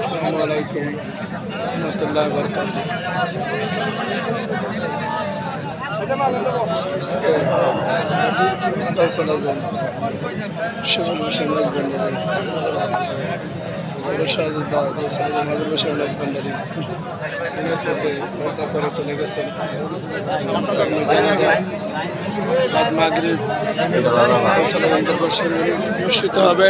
Assalamualaikum warahmatullahi wabarakatuh. আজকে 10 শিমুল হোসেন ভান্ডারী দিনের থেকে পর্দা করে চলে গেছেন। বাদ মাগরিব অনুষ্ঠিত হবে।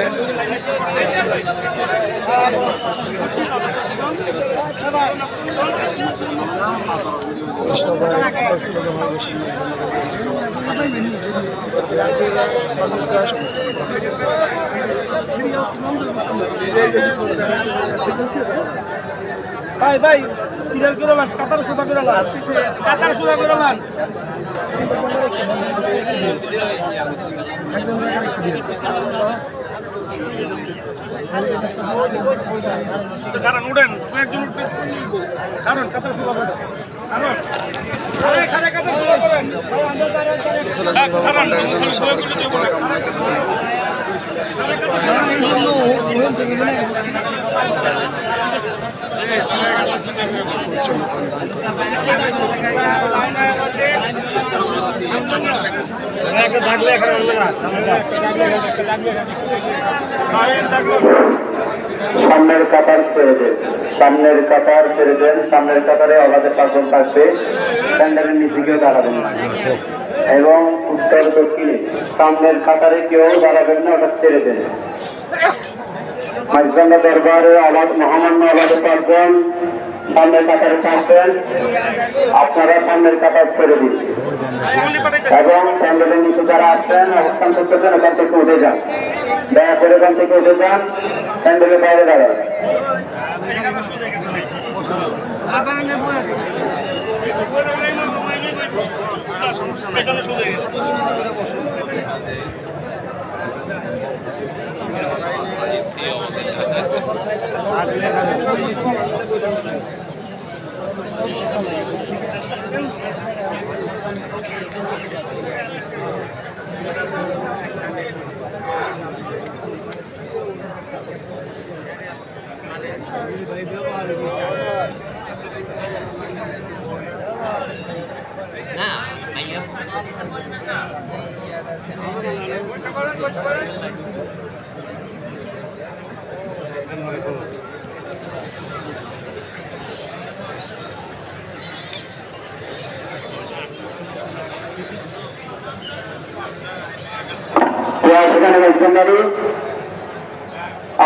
ভাই ভাই সিরিয়াল করে লান কাতার সুদা করে লান কাতার সুদা করে লান কারণ উড়েন একজন কারণ কাতার সুদা করে কারণ আরে খারে কাতার সুদা করেন সামনের কাতার ছেড়ে দেন, সামনের কাতার ছেড়ে দেন, সামনের কাতারে অবাধে পাঁচজন থাকবে, প্যান্ডেলের নিচে কেউ দাঁড়াবেন না এবং উত্তর দক্ষিণে সামনের কাতারে কেউ দাঁড়াবেন না, ওটা ছেড়ে দেন। মাঝগঙ্গা দরবারে মহামান্য অবাধে পাঁচজন সামনের কাতারে থাকবেন, আপনারা সামনের কাতার ছেড়ে দিন এবং প্যান্ডেলের নিচে যারা আসছেন অবস্থান করতেছেন ওখান থেকে উঠে যান, দয়া করে ওখান থেকে উঠে যান, প্যান্ডেলের বাইরে দাঁড়ান।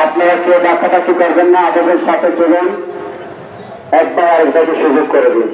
আপনারা কেউ ডাকাডাকি করবেন না, আপনাদের সাথে চলুন, একবার আরেকটাকে সুযোগ করে দিন।